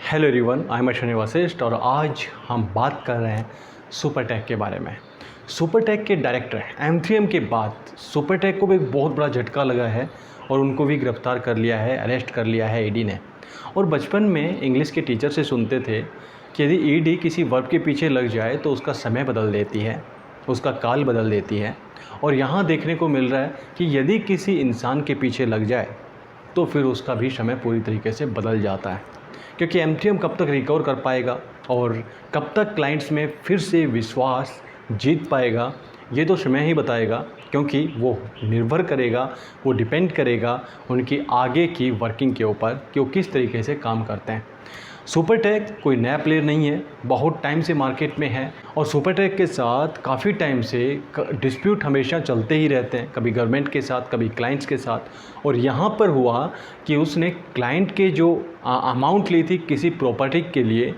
Hello everyone, I am Ashwini Vashishtha और आज हम बात कर रहे हैं सुपरटेक के बारे में। सुपरटेक के डायरेक्टर M3M के बाद सुपरटेक को भी एक बहुत बड़ा झटका लगा है और उनको भी गिरफ्तार कर लिया है, अरेस्ट कर लिया है ईडी ने। और बचपन में इंग्लिश के टीचर से सुनते थे कि यदि ईडी किसी वर्ब के पीछे लग जाए तो उसका समय बदल देती है, उसका काल बदल देती है। और यहाँ देखने को मिल रहा है कि यदि किसी इंसान के पीछे लग जाए तो फिर उसका भी समय पूरी तरीके से बदल जाता है, क्योंकि M3M कब तक रिकवर कर पाएगा और कब तक क्लाइंट्स में फिर से विश्वास जीत पाएगा, ये तो समय ही बताएगा। क्योंकि वो निर्भर करेगा, वो डिपेंड करेगा उनकी आगे की वर्किंग के ऊपर कि वो किस तरीके से काम करते हैं। सुपरटेक कोई नया प्लेयर नहीं है, बहुत टाइम से मार्केट में है और सुपरटेक के साथ काफ़ी टाइम से डिस्प्यूट हमेशा चलते ही रहते हैं, कभी गवर्नमेंट के साथ, कभी क्लाइंट्स के साथ। और यहाँ पर हुआ कि उसने क्लाइंट के जो अमाउंट ली थी किसी प्रॉपर्टी के लिए,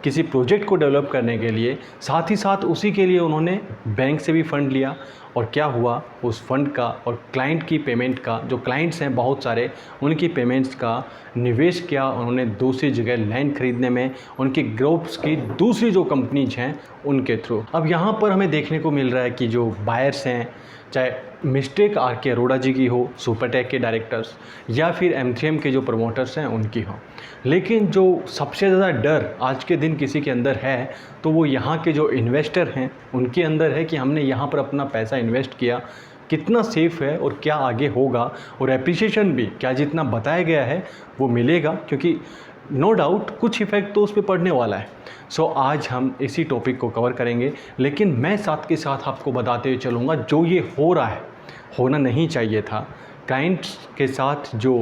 किसी प्रोजेक्ट को डेवलप करने के लिए, साथ ही साथ उसी के लिए उन्होंने बैंक से भी फ़ंड लिया। और क्या हुआ, उस फंड का और क्लाइंट की पेमेंट का, जो क्लाइंट्स हैं बहुत सारे, उनकी पेमेंट्स का निवेश किया उन्होंने दूसरी जगह लैंड खरीदने में, उनकी ग्रुप्स की दूसरी जो कंपनीज हैं उनके थ्रू। अब यहाँ पर हमें देखने को मिल रहा है कि जो बायर्स हैं, चाहे मिस्टेक आर.के. अरोड़ा जी की हो, सुपरटेक के डायरेक्टर्स, या फिर M3M के जो प्रमोटर्स हैं उनकी हो, लेकिन जो सबसे ज़्यादा डर आज के दिन किसी के अंदर है तो वो यहाँ के जो इन्वेस्टर हैं उनके अंदर है कि हमने यहाँ पर अपना पैसा इन्वेस्ट किया, कितना सेफ़ है और क्या आगे होगा, और एप्रिसिएशन भी क्या जितना बताया गया है वो मिलेगा, क्योंकि नो डाउट कुछ इफ़ेक्ट तो उस पर पड़ने वाला है। सो आज हम इसी टॉपिक को कवर करेंगे, लेकिन मैं साथ के साथ आपको बताते हुए चलूँगा जो ये हो रहा है, होना नहीं चाहिए था। क्लाइंट्स के साथ जो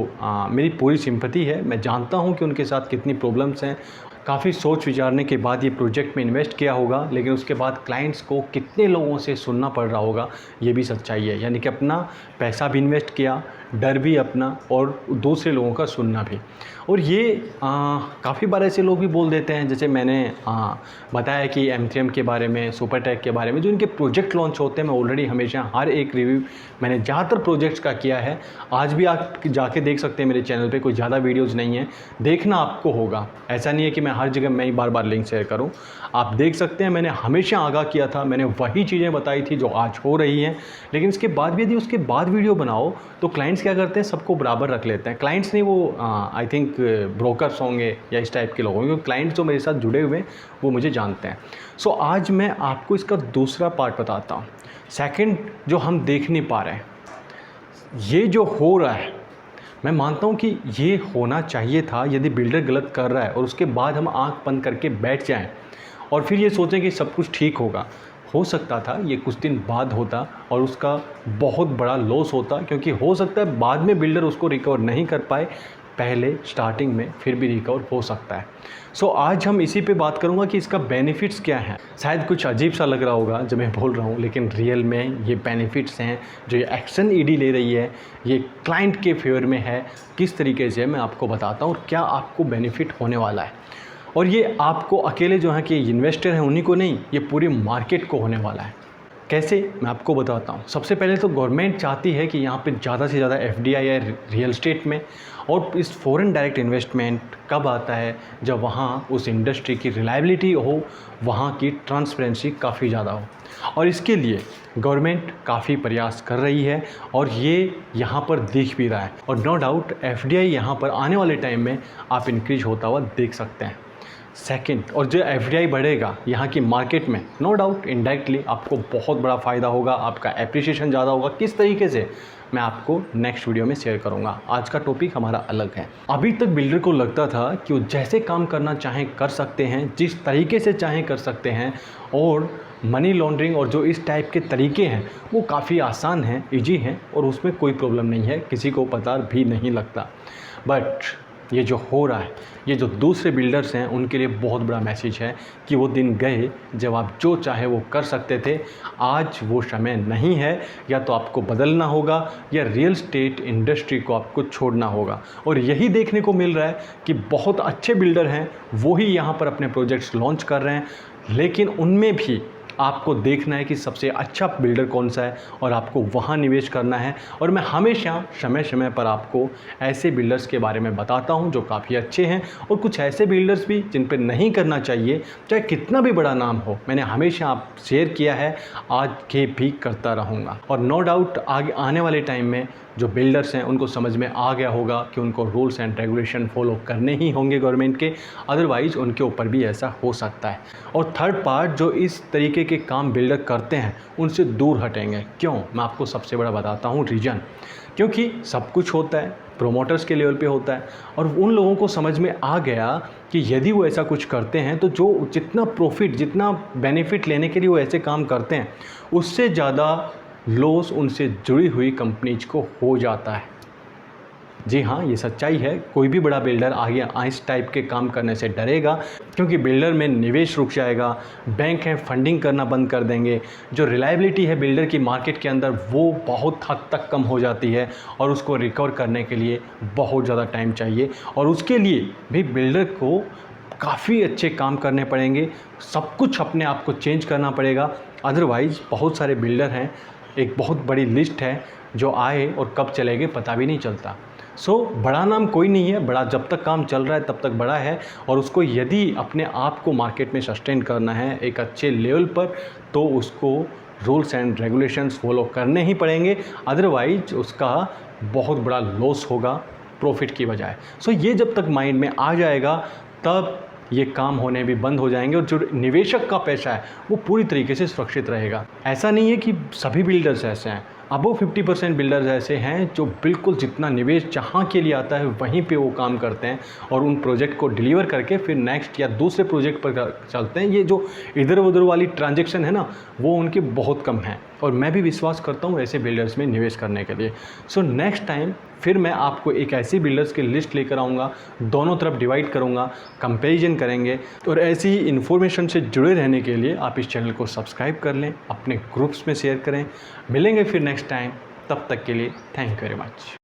मेरी पूरी सिंपैथी है, मैं जानता हूँ कि उनके साथ कितनी प्रॉब्लम्स हैं। काफ़ी सोच विचारने के बाद ये प्रोजेक्ट में इन्वेस्ट किया होगा, लेकिन उसके बाद क्लाइंट्स को कितने लोगों से सुनना पड़ रहा होगा, ये भी सच्चाई है। यानी कि अपना पैसा भी इन्वेस्ट किया, डर भी अपना, और दूसरे लोगों का सुनना भी। और ये काफ़ी बार ऐसे लोग भी बोल देते हैं, जैसे मैंने बताया कि M3M के बारे में, सुपरटेक के बारे में, जो इनके प्रोजेक्ट लॉन्च होते हैं, मैं ऑलरेडी हमेशा हर एक रिव्यू मैंने ज़्यादातर प्रोजेक्ट्स का किया है। आज भी आप जाके देख सकते हैं मेरे चैनल पे, कोई ज़्यादा वीडियोज़ नहीं है, देखना आपको होगा। ऐसा नहीं है कि मैं हर जगह मैं ही बार बार लिंक शेयर करूं, आप देख सकते हैं। मैंने हमेशा आगाह किया था, मैंने वही चीज़ें बताई थी जो आज हो रही हैं। लेकिन इसके बाद भी यदि उसके बाद वीडियो बनाओ तो क्लाइंट्स क्या करते हैं, सबको बराबर रख लेते हैं। क्लाइंट्स नहीं, वो आई थिंक ब्रोकर्स होंगे या इस टाइप के लोग होंगे, क्योंकि क्लाइंट्स जो मेरे साथ जुड़े हुए हैं वो मुझे जानते हैं। सो आज मैं आपको इसका दूसरा पार्ट बताता हूँ। सेकेंड जो हम देख नहीं पा रहे हैं, ये जो हो रहा है, मैं मानता हूँ कि ये होना चाहिए था। यदि बिल्डर गलत कर रहा है और उसके बाद हम आंख बंद करके बैठ जाएं और फिर ये सोचें कि सब कुछ ठीक होगा, हो सकता था ये कुछ दिन बाद होता और उसका बहुत बड़ा लॉस होता, क्योंकि हो सकता है बाद में बिल्डर उसको रिकवर नहीं कर पाए, पहले स्टार्टिंग में फिर भी रिकवर हो सकता है। सो आज हम इसी पे बात करूँगा कि इसका बेनिफिट्स क्या हैं। शायद कुछ अजीब सा लग रहा होगा जब मैं बोल रहा हूँ, लेकिन रियल में ये बेनिफिट्स हैं जो ये एक्शन ईडी ले रही है, ये क्लाइंट के फेवर में है। किस तरीके से मैं आपको बताता हूँ और क्या आपको बेनिफिट होने वाला है। और ये आपको अकेले जो हैं कि इन्वेस्टर हैं उन्हीं को नहीं, ये पूरी मार्केट को होने वाला है। कैसे, मैं आपको बताता हूँ। सबसे पहले तो गवर्नमेंट चाहती है कि यहाँ पे ज़्यादा से ज़्यादा FDI है रियल एस्टेट में, और इस फॉरेन डायरेक्ट इन्वेस्टमेंट कब आता है, जब वहाँ उस इंडस्ट्री की रिलायबिलिटी हो, वहाँ की ट्रांसपेरेंसी काफ़ी ज़्यादा हो। और इसके लिए गवर्नमेंट काफ़ी प्रयास कर रही है और ये यहाँ पर दिख भी रहा है। और नो डाउट FDI यहाँ पर आने वाले टाइम में आप इंक्रीज होता हुआ देख सकते हैं। सेकंड, और जो FDI बढ़ेगा यहाँ की मार्केट में, नो डाउट इनडायरेक्टली आपको बहुत बड़ा फ़ायदा होगा, आपका एप्रिसिएशन ज़्यादा होगा। किस तरीके से, मैं आपको नेक्स्ट वीडियो में शेयर करूँगा। आज का टॉपिक हमारा अलग है। अभी तक बिल्डर को लगता था कि वो जैसे काम करना चाहें कर सकते हैं, जिस तरीके से चाहें कर सकते हैं, और मनी लॉन्ड्रिंग और जो इस टाइप के तरीके हैं वो काफ़ी आसान हैं, ईजी हैं, और उसमें कोई प्रॉब्लम नहीं है, किसी को पता भी नहीं लगता। बट ये जो हो रहा है, ये जो दूसरे बिल्डर्स हैं उनके लिए बहुत बड़ा मैसेज है कि वो दिन गए जब आप जो चाहे वो कर सकते थे। आज वो समय नहीं है, या तो आपको बदलना होगा या रियल एस्टेट इंडस्ट्री को आपको छोड़ना होगा। और यही देखने को मिल रहा है कि बहुत अच्छे बिल्डर हैं, वो ही यहाँ पर अपने प्रोजेक्ट्स लॉन्च कर रहे हैं, लेकिन उनमें भी आपको देखना है कि सबसे अच्छा बिल्डर कौन सा है और आपको वहाँ निवेश करना है। और मैं हमेशा समय समय पर आपको ऐसे बिल्डर्स के बारे में बताता हूँ जो काफ़ी अच्छे हैं, और कुछ ऐसे बिल्डर्स भी जिन पर नहीं करना चाहिए, चाहे कितना भी बड़ा नाम हो। मैंने हमेशा आप शेयर किया है, आगे भी करता रहूँगा। और नो डाउट आगे आने वाले टाइम में जो बिल्डर्स हैं उनको समझ में आ गया होगा कि उनको रूल्स एंड रेगुलेशन फॉलो करने ही होंगे गवर्नमेंट के, अदरवाइज़ उनके ऊपर भी ऐसा हो सकता है। और थर्ड पार्ट, जो इस तरीके के काम बिल्डर करते हैं उनसे दूर हटेंगे। क्यों? मैं आपको सबसे बड़ा बताता हूँ रीज़न। क्योंकि सब कुछ होता है प्रोमोटर्स के लेवल पे होता है, और उन लोगों को समझ में आ गया कि यदि वो ऐसा कुछ करते हैं तो जो जितना प्रॉफिट, जितना बेनिफिट लेने के लिए वो ऐसे काम करते हैं, उससे ज़्यादा लॉस उनसे जुड़ी हुई कंपनीज को हो जाता है। जी हाँ, ये सच्चाई है। कोई भी बड़ा बिल्डर आगे इस टाइप के काम करने से डरेगा, क्योंकि बिल्डर में निवेश रुक जाएगा, बैंक है फंडिंग करना बंद कर देंगे, जो रिलायबिलिटी है बिल्डर की मार्केट के अंदर वो बहुत हद तक कम हो जाती है, और उसको रिकवर करने के लिए बहुत ज़्यादा टाइम चाहिए, और उसके लिए भी बिल्डर को काफ़ी अच्छे काम करने पड़ेंगे, सब कुछ अपने आप को चेंज करना पड़ेगा। अदरवाइज़ बहुत सारे बिल्डर हैं, एक बहुत बड़ी लिस्ट है जो आए और कब चलेंगे पता भी नहीं चलता। बड़ा नाम कोई नहीं है, बड़ा जब तक काम चल रहा है तब तक बड़ा है, और उसको यदि अपने आप को मार्केट में सस्टेन करना है एक अच्छे लेवल पर, तो उसको रूल्स एंड रेगुलेशंस फॉलो करने ही पड़ेंगे, अदरवाइज उसका बहुत बड़ा लॉस होगा प्रॉफिट की बजाय। ये जब तक माइंड में आ जाएगा तब ये काम होने भी बंद हो जाएंगे, और जो निवेशक का पैसा है वो पूरी तरीके से सुरक्षित रहेगा। ऐसा नहीं है कि सभी बिल्डर्स ऐसे हैं, अबव 50% बिल्डर्स ऐसे हैं जो बिल्कुल जितना निवेश जहाँ के लिए आता है वहीं पे वो काम करते हैं, और उन प्रोजेक्ट को डिलीवर करके फिर नेक्स्ट या दूसरे प्रोजेक्ट पर चलते हैं। ये जो इधर उधर वाली ट्रांजैक्शन है ना, वो उनके बहुत कम है, और मैं भी विश्वास करता हूँ ऐसे बिल्डर्स में निवेश करने के लिए। नेक्स्ट टाइम फिर मैं आपको एक ऐसी बिल्डर्स की लिस्ट लेकर आऊँगा, दोनों तरफ डिवाइड करूँगा, कंपैरिजन करेंगे, और ऐसी ही इन्फॉर्मेशन से जुड़े रहने के लिए आप इस चैनल को सब्सक्राइब कर लें, अपने ग्रुप्स में शेयर करें। मिलेंगे फिर नेक्स्ट टाइम, तब तक के लिए थैंक यू वेरी मच।